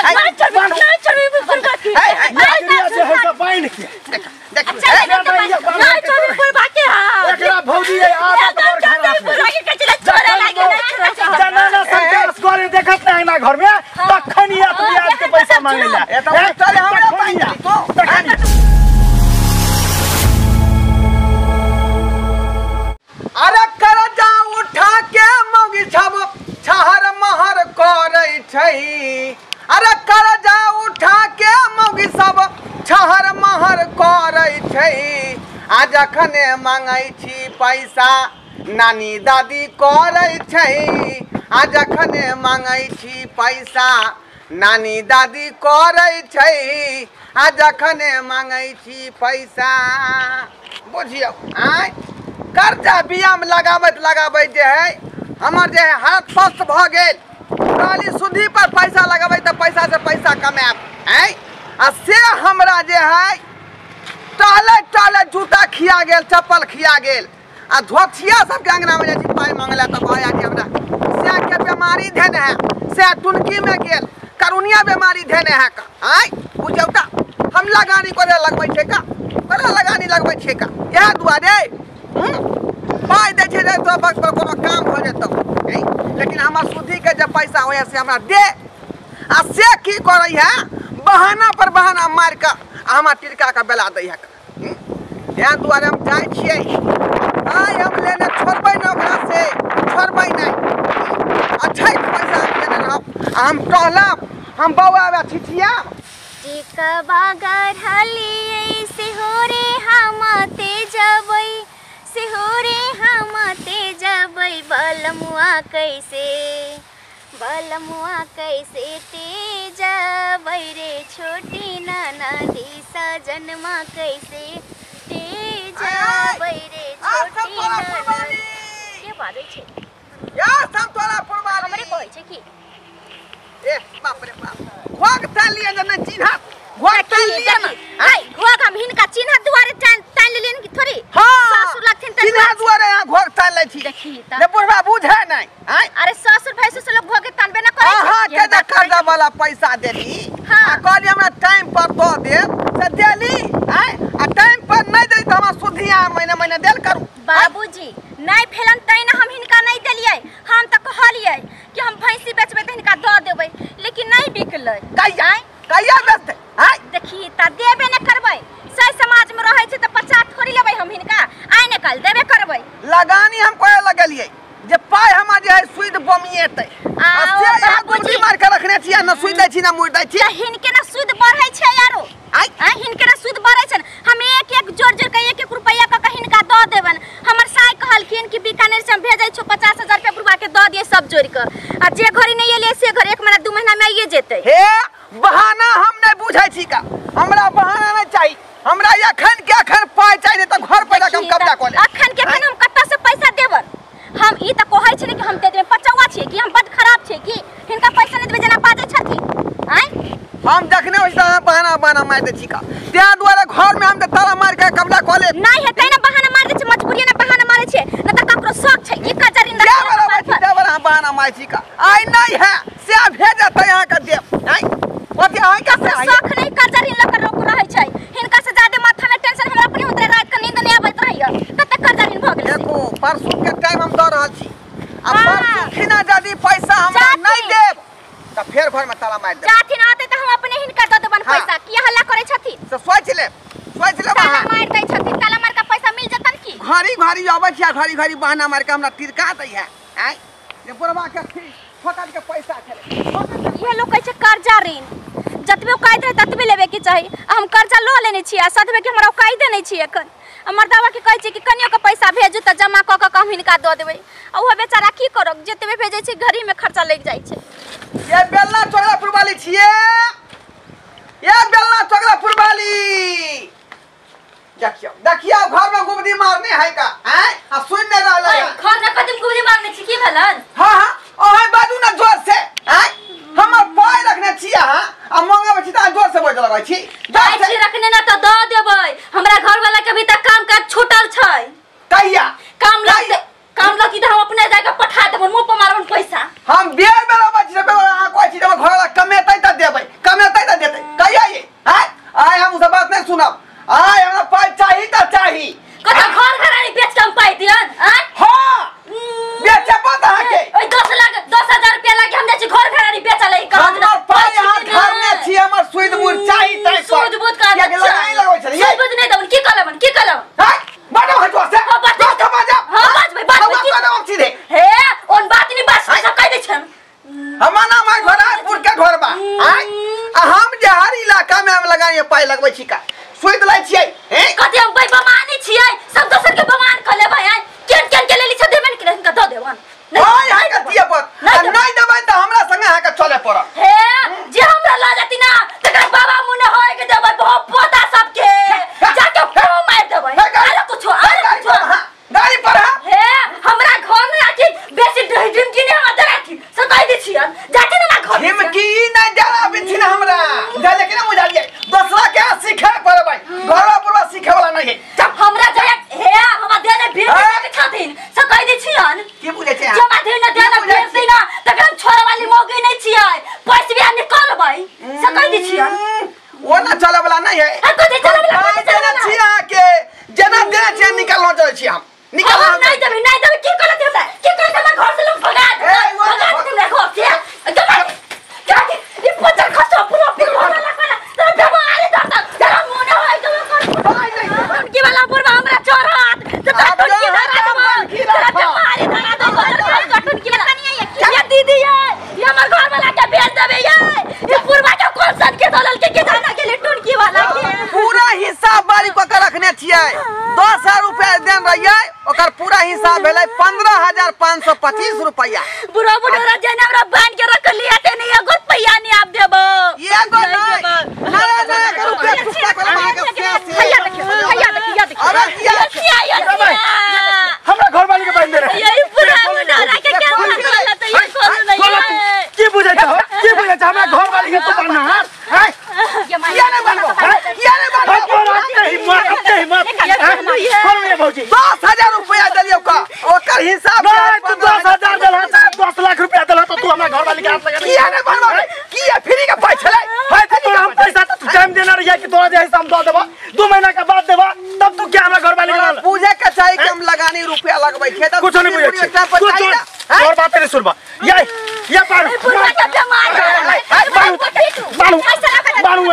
नहीं चढ़ी ऊपर बाकी नहीं से है का बाइन के नहीं चढ़ी ऊपर बाकी हां एकरा भौजी है आदत पर खाना आगे के चले चोरा लागे जनाना संदेश करे देखत नहीं ना घर में तखन या तू आज के पैसा मांगेला ए तो चल हमरा पैसा तो अरे कर्जा उठा के मौगी छब छहर महर करे छै अरे कर्जा उठा के मौगी सब छहर महर करे छै आ जखने मांगै छी पैसा नानी दादी करे छै आ जखने मांगै छी पैसा नानी दादी करे छै आ जखने मांगै छी पैसा बुझियो आय कर्जा बिया में लगाबैत जे है हमर जे है हाथ फस्त भ गेल काली सुधी पर पैसा लगाबै त पैसा से पैसा कमाब है आ से हमरा जे है टहले जूता खिया गेल चप्पल खिया गेल आ धोथिया सब के अंगना में जे पाई मांगला त भया जे हमरा से के बीमारी धेने है से टुनकी में गेल करुनिया बीमारी धेने है का आय बुझौता हम लगानी करे लगबै छै का करे लगानी लगबै छै का यह दुआरे पाई दे छै तो बस पर कोनो काम हो जेतौ लेकिन हमर सुधी के जब पैसा होय से हमरा दे आ से की करै है बहाना पर बहाना मार के हमरा टिरका के बेला दै है यह दुआरे हम जाय छियै आय हम लेने छोड़बै न ओकरा से छोड़बै नहीं अच्छा पैसा लेने रहब हम टहलब हम बौआ छिछिया टिकबा गढ़लिए से हो रे हमते जबै से हो रे हमते जबै बलमुआ कैसे ते जबै रे छोटी ननदी सजनमा कैसे ते जबै रे छोटी ननदी के बादै छै या सब तोरा पुरबाली हमरे कहै छै की ए बाप रे बाप घोग तालिए न चिन्हा घोग तालिए न आई घोग हम हिनका चिन्हा दुआरे तान लेलियन की थोड़ी हां ससुर लगथिन त चिन्हा दुआरे यहां घोग तान लै छी देखी त ने बुढ़वा बुझे नहीं आय अरे ससुर भैसुर से लोग घोग तानबे न करे छै हां के द कर्जा वाला पैसा देली हां कहली हमरा टाइम पर दो दे से देली आय आ टाइम पर नहीं देली त हमरा सुधिया महीने देल करू बाबूजी नहीं फेलन तै न हम हिनका नहीं देलियै हम त कहलियै कि हम भैंसी बेचबै त हिनका द देबै लेकिन नहीं बिकलै कहिया बेचते आय देखी त देबे न करबै सही समाज में रहै छै त 50 थोड़ी लेबै हम हिनका आइ न कल देबे करबै लगानी हम कोए लगलियै जे पाई हम जे है सुध बमिएतै आ से या गुंडी मार के रखने छियै न सुध दै छी न मुड़ दै छी त हिनके न सुध बढ़ै छै यारो आइ हिनके न सुध बढ़ै छै हम एक जोड़ के 1 रुपैया क हिनका द देबन हमर साई कहलखिन कि बीकानेर से हम भेजै छ 50,000 रुपया बुढ़वा के द दिए सब जोड़ के आ जे घरी नहीं एले से घर 1 महीना 2 महीना में आइए जेतै हे बहाना हम नहीं बुझै छी का हमरा बहाना नहीं चाहिए हमरा अखन के अखन पाई चाहिए त घर पर हम कब्जा क ले अखन के अखन हम कत्ता से पैसा देबन हम ई त कहै छी कि हम दे देबे पचौआ छी कि हम बड खराब छी कि हिनका पैसा नहीं देबे जना बाजै छथि आय हम देखने ओइसा बहाना मार दे छी का त्या द्वारा घर में हम त ताला मार के कब्जा क ले नहीं हेतै न बहाना मार दे छी मजबूरी न बहाना मारे छै न त ककरो शौक छै ई कजरी न देवरा बहाना मार छी का आई नहीं है से भेज त यहां के दे आय ओते आय का शौक नहीं कजरी ल कर रोक रहै छै हिनका से ज्यादा माथा में टेंशन हमरा अपने उतरे रात के नींद नहीं आबैत रहैया कते कजरी भ गेल देखो परसों के टाइम हम द रहल छी आ परसों खिना जदी पैसा हमरा नहीं देब त फेर घर में ताला मार दे जाथिन आते त हम अपने हिनका द देबन पैसा की हल्ला करे छथि से सोच ले ताला मार दै छथि ताला मार के पैसा मिल जतन की घरी आबै छी घरी बहाना मार के हमरा तिरका दै है आय जे बुढ़वा के ठोकर के पैसा छले ये लोग कहै छै कर्जा ऋण जतबे कायदे ततबे लेबे के चाही हम कर्जा लो लेने छी आ सदबे के हमरा कायदे नहीं छी एखन मर्दावा के कहै छै कि कनियो के पैसा भेजू त जमा क के हम हिनका द देबै आ ओहे बेचारा की करब जतबे भेजै छै घरी में खर्चा लग जाय छै ये बेलना चोगला पुरवाली छिए ये बेलना चोगला पुरवाली देखियो घर में गुबदी मारने है का हैं आ सुन नहीं रहले घर में कदम गुबदी मारने छी की भेलन हां ओहे बाजू ना जोर से हैं हम पाई रखने छिए हां आ मंगा बची त जोर से बोल लगै छी पाई रखने ना त द देबै हमरा घर वाला के भी त काम काज छूटल छै कहिया काम लगी त हम अपने जाके पठा देबन मुंह पर मारबन पैसा हम बेर बेर बची से बेर आ कोइ चीज घर वाला कमेतै त देबै लगानी पाई लगबै छी का सुइत लै छियै हैं कते हम बेईमानी छियै सब दोसर के बेमान क लेबै हैं केन केन के लेली छ देबन कि नहीं द देवन हाय हाय का दिया पर नहीं देबै त हमरा संगे हां के चले पड़ हे जे हमरा ला जाती ना तकर बाबा मुने होय के देबै बहुत पोता सबके जाके फेरो मार देबै अरे कुछ गाड़ी पर हे हमरा घर में आके बेसी ढिमकी ने अंदर आकी सताई दी छियन जाके ना घर ढिमकी नहीं डरा बिथि ना हमरा जा लेकिन ना मुझा लिए दूसरा के सीखे पर भाई घरवा पर सीखे वाला नहीं है हमरा जया हे हमरा देने भीड़ के छथिन सताई दी छियन की बुझे छै जमा देना देना भेज देना तकर छोरा वाली मौगी नहीं छियै पैसे भी निकलबै सताई दी छियन वो ना चले वाला नहीं है को दे चले वाला देना छिया के जना देना छिया निकलना चले छी हम निकल नहीं देबे की करत हमरा की करत हमरा घर से लोग भगा दे तुमने घर से क्या ये पत्थर खसो पूरा पूरा लगला तो बेमारी दाता जरा मुने होय तो उनकी वाला पूरा हमरा चोरात तो टुनकी धरा दो जरा बेमारी धरा दो टुनकी नहीं है क्या दीदी है ये हमर घर वाला के बेच देबे ये पूर्वा के कौन सन के दलाल के जाना के लिए टुनकी वाला के पूरा हिसाब बारी को के रखने छियै 10,000 रुपया देन रहिए ओकर पूरा हिसाब भेलै 15,525 रुपया बुरा बुढ़ा जेना हमरा बांध के रख लिया ते नहीं एगो रुपया नहीं आप देबो एगो नहीं ना रुपया चुका कर मांगे के भैया देखियो अरे किया हमरा घर वाली के बांध दे रे यही पूरा बुढ़ा के क्या बोला तो ये कौन नहीं की बुझे छ हमरा घर वाली के तो बनना है किया नहीं बनो किया नहीं बनो अपने हिम्मत कौन ये भौजी 10,000 रुपया दलियो का ओकर हिसाब तू 10,000 देला 10 लाख रुपया देला तो तू हमरा घर वाली के हाथ लगा किया नहीं बनवा किया फ्री का पैसा ले भाई तो हम पैसा तो टाइम देना रहिए कि तोरा जे हम दे देबा 2 महीना के बाद देबा तब तू क्या हमरा घर वाली के पूजे के चाहिए कि हम लगानी रुपया लगबै छै त कुछ नहीं बुझे कुछ और बात तेरे सुनबा ये पार पूरा के बेमार बालू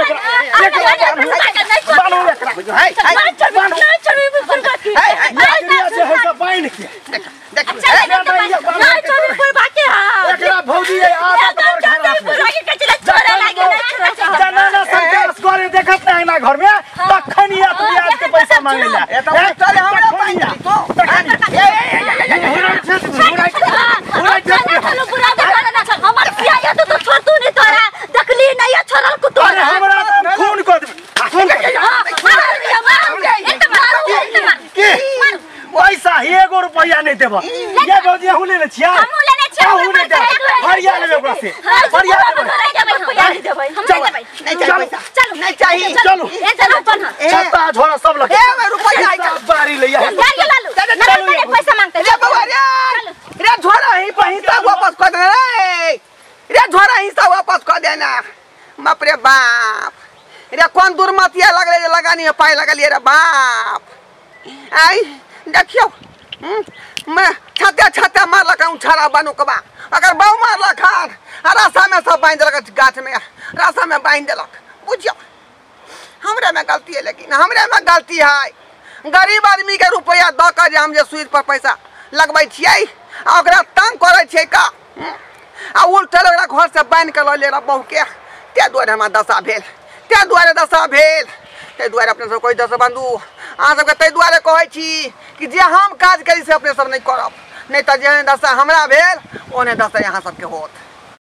देखत नहीं ना घर में तखन या तू आज के पैसा मांगे ला चले हमरा पैसा चलो बुरा देखा हमर पिया तो छोड़ तू नहीं तोरा देखली नहीं है छोरल को तो अरे हमरा फोन कर दे फोन के पैसा 1 रुपया नहीं देबा ये भौजी हम ले छिया हम लेने छिया हम ले दे हरिया लेबे ओकरा से हरिया देबे नहीं चाहिए पैसा चलो नहीं चाहिए चलो ए चलो अपन छत्ता झोला सब लगे ए रुपया आइका बारी लइया यार ये लालू ना पैसा मांगते रे बाबा रे झोला ही पैसा वापस कर दे रे झोला हिस्सा वापस कर देना बाप रे बाप रे कौन दुर्मतिया लगले लगानी है पाई लगलिए रे बाप आई देखियो मैं छाते मार लगा छाड़ा बानू कबा अगर बहु मार लखा रास्ता में सब बांध देलक गाछ में रास्ता में बांध देलक बुझियो हमरे में गलती है लेकिन हमरे में गलती है गरीब आदमी के रुपया द के हम जे सुई पर पैसा लगबै छियै आ ओकरा तंग करे छियै का आ उल्टा ओकरा घर से बांध के ले रे बहु के ते दुआरे हमरा दशा भेल ते दुआरे अपने सब कोई दशा बंधु अहाँ सबके ताहि दुआरे कहै छी कि जे हम काज करी से अपने सब नहीं करब नहीं तो जे दशा हमरा भेल ओने दशा यहाँ सबके होत।